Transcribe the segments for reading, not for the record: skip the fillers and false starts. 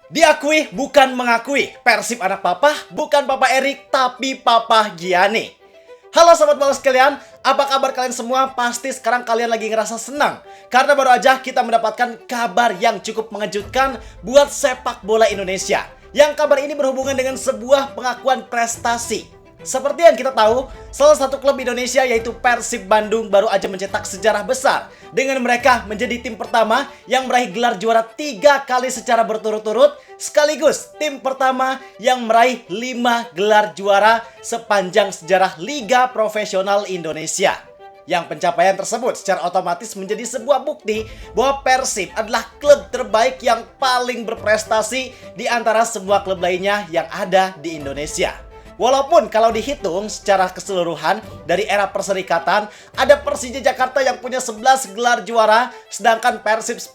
Diakui bukan mengakui, Persib anak papa bukan Papa Erik tapi Papa Gianni. Halo sobat bola sekalian, apa kabar kalian semua? Pasti sekarang kalian lagi ngerasa senang karena baru aja kita mendapatkan kabar yang cukup mengejutkan buat sepak bola Indonesia. Yang kabar ini berhubungan dengan sebuah pengakuan prestasi. Seperti yang kita tahu, salah satu klub Indonesia yaitu Persib Bandung baru aja mencetak sejarah besar dengan mereka menjadi tim pertama yang meraih gelar juara 3 kali secara berturut-turut, sekaligus tim pertama yang meraih 5 gelar juara sepanjang sejarah Liga Profesional Indonesia. Yang pencapaian tersebut secara otomatis menjadi sebuah bukti bahwa Persib adalah klub terbaik yang paling berprestasi di antara semua klub lainnya yang ada di Indonesia. Walaupun kalau dihitung secara keseluruhan dari era perserikatan, ada Persija Jakarta yang punya 11 gelar juara, sedangkan Persib 10,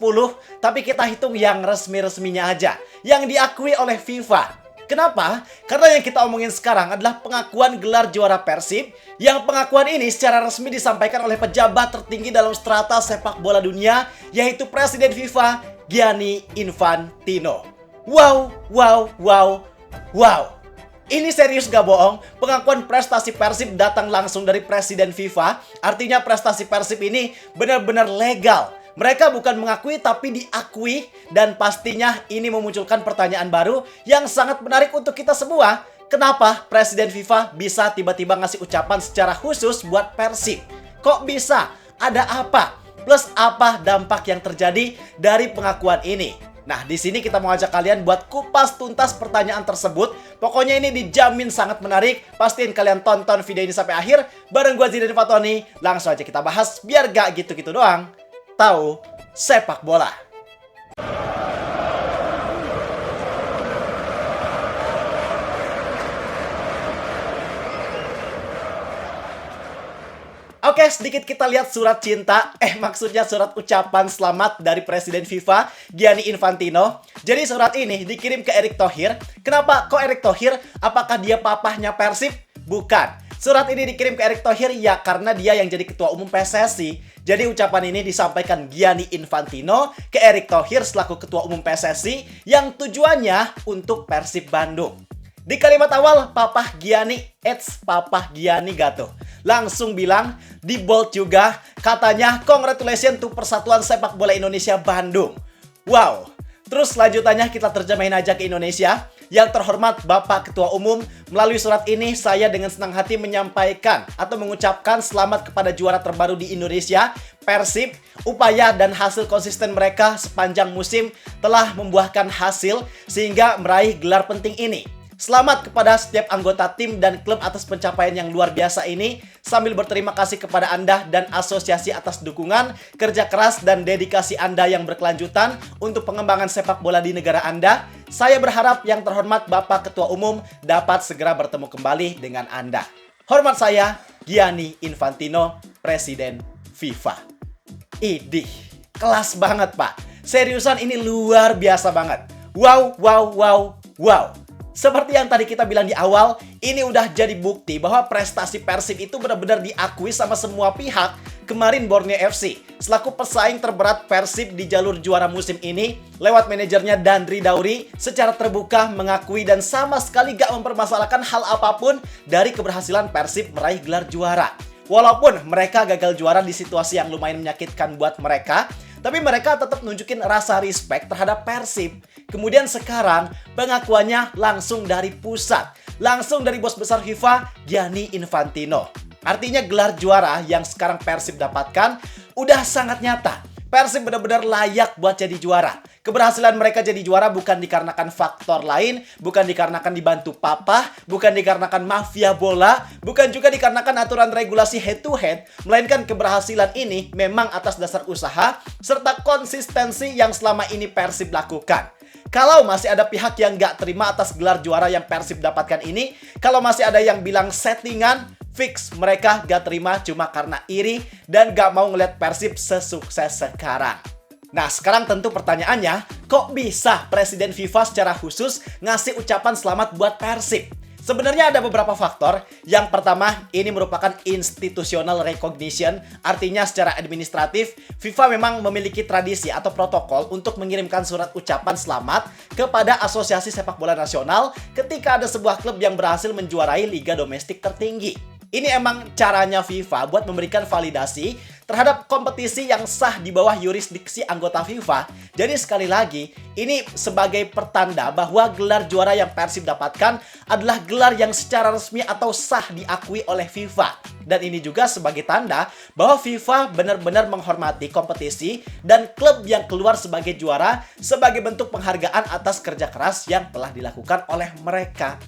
tapi kita hitung yang resmi-resminya aja, yang diakui oleh FIFA. Kenapa? Karena yang kita omongin sekarang adalah pengakuan gelar juara Persib, yang pengakuan ini secara resmi disampaikan oleh pejabat tertinggi dalam strata sepak bola dunia, yaitu Presiden FIFA, Gianni Infantino. Wow. Ini serius gak bohong, pengakuan prestasi Persib datang langsung dari Presiden FIFA. Artinya prestasi Persib ini benar-benar legal. Mereka bukan mengakui tapi diakui. Dan pastinya ini memunculkan pertanyaan baru yang sangat menarik untuk kita semua. Kenapa Presiden FIFA bisa tiba-tiba ngasih ucapan secara khusus buat Persib? Kok bisa? Ada apa? Plus apa dampak yang terjadi dari pengakuan ini? Nah, di sini kita mau ajak kalian buat kupas tuntas pertanyaan tersebut. Pokoknya ini dijamin sangat menarik. Pastiin kalian tonton video ini sampai akhir. Bareng gue Zidan Fatoni. Langsung aja kita bahas biar gak gitu-gitu doang. Tahu sepak bola. Oke, sedikit kita lihat surat cinta, maksudnya surat ucapan selamat dari Presiden FIFA, Gianni Infantino. Jadi surat ini dikirim ke Erick Thohir. Kenapa kok Erick Thohir? Apakah dia papahnya Persib? Bukan. Surat ini dikirim ke Erick Thohir ya karena dia yang jadi ketua umum PSSI. Jadi ucapan ini disampaikan Gianni Infantino ke Erick Thohir selaku ketua umum PSSI yang tujuannya untuk Persib Bandung. Di kalimat awal, Papa Gianni Gato langsung bilang, di bold juga, katanya congratulations to Persatuan Sepak Bola Indonesia Bandung. Wow, terus lanjutannya kita terjemahin aja ke Indonesia. Yang terhormat Bapak Ketua Umum, melalui surat ini saya dengan senang hati menyampaikan atau mengucapkan selamat kepada juara terbaru di Indonesia, Persib. Upaya dan hasil konsisten mereka sepanjang musim telah membuahkan hasil sehingga meraih gelar penting ini. Selamat kepada setiap anggota tim dan klub atas pencapaian yang luar biasa ini. Sambil berterima kasih kepada Anda dan asosiasi atas dukungan, kerja keras dan dedikasi Anda yang berkelanjutan untuk pengembangan sepak bola di negara Anda. Saya berharap yang terhormat Bapak Ketua Umum dapat segera bertemu kembali dengan Anda. Hormat saya, Gianni Infantino, Presiden FIFA. Idih, kelas banget Pak. Seriusan ini luar biasa banget. Wow. Seperti yang tadi kita bilang di awal, ini udah jadi bukti bahwa prestasi Persib itu benar-benar diakui sama semua pihak. Kemarin Borneo FC, selaku pesaing terberat Persib di jalur juara musim ini, lewat manajernya Dandri Dauri, secara terbuka mengakui dan sama sekali gak mempermasalahkan hal apapun dari keberhasilan Persib meraih gelar juara. Walaupun mereka gagal juara di situasi yang lumayan menyakitkan buat mereka, tapi mereka tetap nunjukin rasa respect terhadap Persib. Kemudian sekarang pengakuannya langsung dari pusat, langsung dari bos besar FIFA, Gianni Infantino. Artinya gelar juara yang sekarang Persib dapatkan udah sangat nyata. Persib benar-benar layak buat jadi juara. Keberhasilan mereka jadi juara bukan dikarenakan faktor lain, bukan dikarenakan dibantu papa, bukan dikarenakan mafia bola, bukan juga dikarenakan aturan regulasi head to head, melainkan keberhasilan ini memang atas dasar usaha serta konsistensi yang selama ini Persib lakukan. Kalau masih ada pihak yang gak terima atas gelar juara yang Persib dapatkan ini, kalau masih ada yang bilang settingan, fix mereka gak terima cuma karena iri dan gak mau ngeliat Persib sesukses sekarang. Nah, sekarang tentu pertanyaannya, kok bisa Presiden FIFA secara khusus ngasih ucapan selamat buat Persib? Sebenarnya ada beberapa faktor. Yang pertama, ini merupakan institutional recognition, artinya secara administratif, FIFA memang memiliki tradisi atau protokol untuk mengirimkan surat ucapan selamat kepada Asosiasi Sepak Bola Nasional ketika ada sebuah klub yang berhasil menjuarai liga domestik tertinggi. Ini emang caranya FIFA buat memberikan validasi terhadap kompetisi yang sah di bawah yurisdiksi anggota FIFA. Jadi sekali lagi, ini sebagai pertanda bahwa gelar juara yang Persib dapatkan adalah gelar yang secara resmi atau sah diakui oleh FIFA. Dan ini juga sebagai tanda bahwa FIFA benar-benar menghormati kompetisi dan klub yang keluar sebagai juara sebagai bentuk penghargaan atas kerja keras yang telah dilakukan oleh mereka.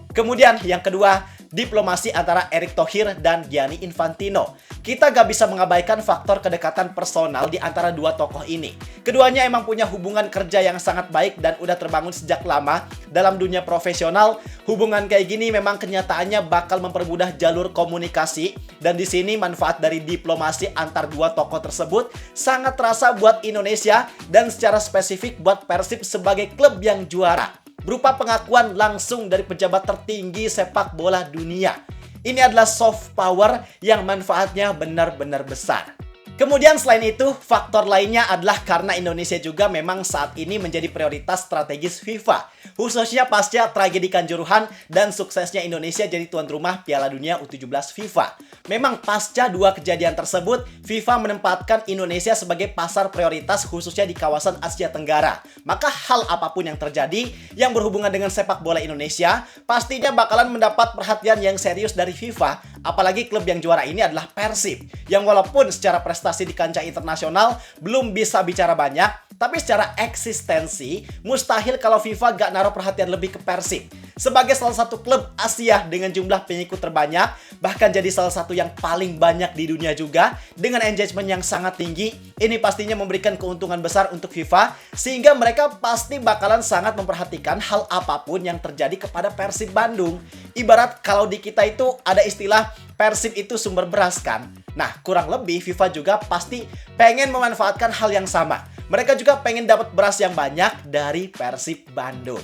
Kemudian yang kedua, diplomasi antara Erick Thohir dan Gianni Infantino. Kita gak bisa mengabaikan faktor kedekatan personal di antara dua tokoh ini. Keduanya emang punya hubungan kerja yang sangat baik dan udah terbangun sejak lama dalam dunia profesional. Hubungan kayak gini memang kenyataannya bakal mempermudah jalur komunikasi, dan di sini manfaat dari diplomasi antar dua tokoh tersebut sangat terasa buat Indonesia dan secara spesifik buat Persib sebagai klub yang juara, berupa pengakuan langsung dari pejabat tertinggi sepak bola dunia. Ini adalah soft power yang manfaatnya benar-benar besar. Kemudian selain itu, faktor lainnya adalah karena Indonesia juga memang saat ini menjadi prioritas strategis FIFA, khususnya pasca tragedi Kanjuruhan dan suksesnya Indonesia jadi tuan rumah Piala Dunia U17 FIFA. Memang pasca dua kejadian tersebut, FIFA menempatkan Indonesia sebagai pasar prioritas khususnya di kawasan Asia Tenggara. Maka hal apapun yang terjadi yang berhubungan dengan sepak bola Indonesia pastinya bakalan mendapat perhatian yang serius dari FIFA. Apalagi klub yang juara ini adalah Persib, yang walaupun secara prestasi di kancah internasional belum bisa bicara banyak, tapi secara eksistensi mustahil kalau FIFA gak naruh perhatian lebih ke Persib. Sebagai salah satu klub Asia dengan jumlah pengikut terbanyak, bahkan jadi salah satu yang paling banyak di dunia juga, dengan engagement yang sangat tinggi, ini pastinya memberikan keuntungan besar untuk FIFA, sehingga mereka pasti bakalan sangat memperhatikan hal apapun yang terjadi kepada Persib Bandung. Ibarat kalau di kita itu ada istilah Persib itu sumber beras kan. Nah, kurang lebih FIFA juga pasti pengen memanfaatkan hal yang sama. Mereka juga pengen dapat beras yang banyak dari Persib Bandung.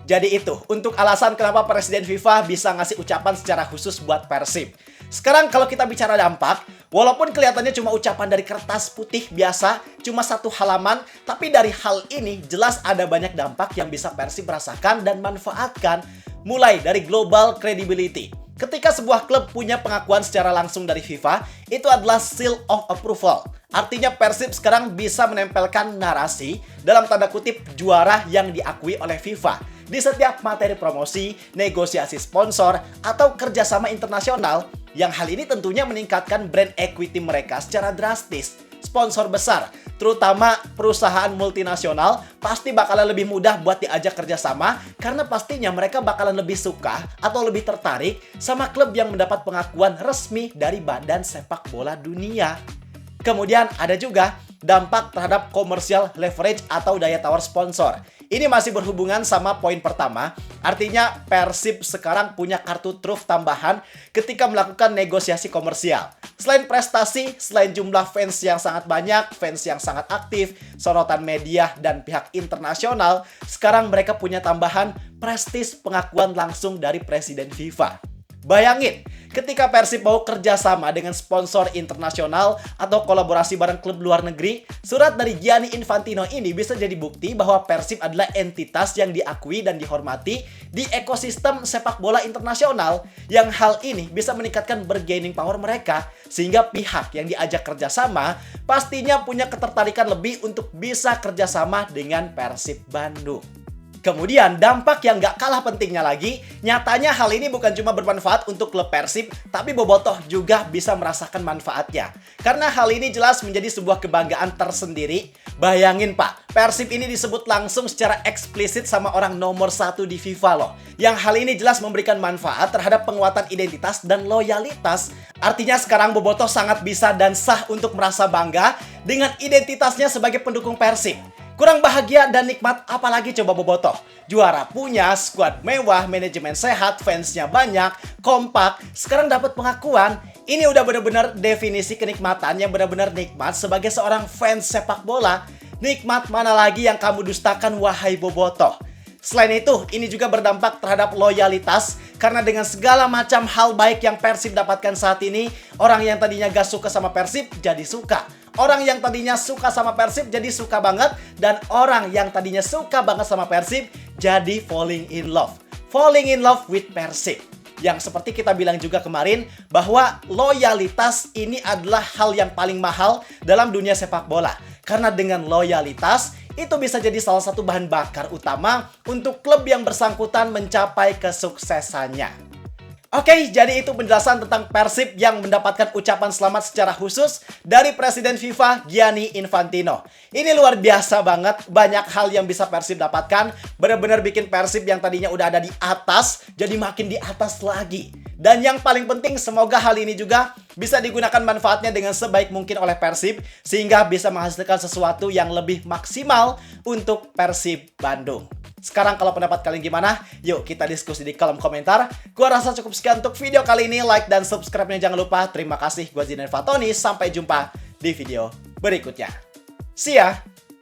Jadi itu, untuk alasan kenapa Presiden FIFA bisa ngasih ucapan secara khusus buat Persib. Sekarang kalau kita bicara dampak, walaupun kelihatannya cuma ucapan dari kertas putih biasa, cuma satu halaman, tapi dari hal ini jelas ada banyak dampak yang bisa Persib rasakan dan manfaatkan. Mulai dari global credibility. Ketika sebuah klub punya pengakuan secara langsung dari FIFA, itu adalah seal of approval. Artinya Persib sekarang bisa menempelkan narasi dalam tanda kutip juara yang diakui oleh FIFA di setiap materi promosi, negosiasi sponsor, atau kerjasama internasional, yang hal ini tentunya meningkatkan brand equity mereka secara drastis. Sponsor besar, terutama perusahaan multinasional, pasti bakalan lebih mudah buat diajak kerjasama karena pastinya mereka bakalan lebih suka atau lebih tertarik sama klub yang mendapat pengakuan resmi dari Badan Sepak Bola Dunia. Kemudian ada juga dampak terhadap commercial leverage atau daya tawar sponsor. Ini masih berhubungan sama poin pertama, artinya Persib sekarang punya kartu truf tambahan ketika melakukan negosiasi komersial. Selain prestasi, selain jumlah fans yang sangat banyak, fans yang sangat aktif, sorotan media, dan pihak internasional, sekarang mereka punya tambahan prestis pengakuan langsung dari Presiden FIFA. Bayangin, ketika Persib mau kerjasama dengan sponsor internasional atau kolaborasi bareng klub luar negeri, surat dari Gianni Infantino ini bisa jadi bukti bahwa Persib adalah entitas yang diakui dan dihormati di ekosistem sepak bola internasional, yang hal ini bisa meningkatkan bargaining power mereka, sehingga pihak yang diajak kerjasama pastinya punya ketertarikan lebih untuk bisa kerjasama dengan Persib Bandung. Kemudian dampak yang gak kalah pentingnya lagi, nyatanya hal ini bukan cuma bermanfaat untuk klub Persib, tapi bobotoh juga bisa merasakan manfaatnya. Karena hal ini jelas menjadi sebuah kebanggaan tersendiri. Bayangin Pak, Persib ini disebut langsung secara eksplisit sama orang nomor 1 di FIFA loh. Yang hal ini jelas memberikan manfaat terhadap penguatan identitas dan loyalitas. Artinya sekarang bobotoh sangat bisa dan sah untuk merasa bangga dengan identitasnya sebagai pendukung Persib. Kurang bahagia dan nikmat apalagi coba bobotoh. Juara punya, skuad mewah, manajemen sehat, fansnya banyak, kompak, sekarang dapat pengakuan. Ini udah benar-benar definisi kenikmatan yang benar-benar nikmat sebagai seorang fans sepak bola. Nikmat mana lagi yang kamu dustakan wahai bobotoh? Selain itu, ini juga berdampak terhadap loyalitas karena dengan segala macam hal baik yang Persib dapatkan saat ini, orang yang tadinya gak suka sama Persib jadi suka. Orang yang tadinya suka sama Persib jadi suka banget, dan orang yang tadinya suka banget sama Persib jadi falling in love. Falling in love with Persib. Yang seperti kita bilang juga kemarin, bahwa loyalitas ini adalah hal yang paling mahal dalam dunia sepak bola. Karena dengan loyalitas, itu bisa jadi salah satu bahan bakar utama untuk klub yang bersangkutan mencapai kesuksesannya. Oke, jadi itu penjelasan tentang Persib yang mendapatkan ucapan selamat secara khusus dari Presiden FIFA Gianni Infantino. Ini luar biasa banget, banyak hal yang bisa Persib dapatkan, benar-benar bikin Persib yang tadinya udah ada di atas, jadi makin di atas lagi. Dan yang paling penting, semoga hal ini juga bisa digunakan manfaatnya dengan sebaik mungkin oleh Persib, sehingga bisa menghasilkan sesuatu yang lebih maksimal untuk Persib Bandung. Sekarang kalau pendapat kalian gimana? Yuk kita diskusi di kolom komentar. Gua rasa cukup sekian untuk video kali ini. Like dan subscribe-nya jangan lupa. Terima kasih. Gua Zidan Fatoni. Sampai jumpa di video berikutnya. See ya!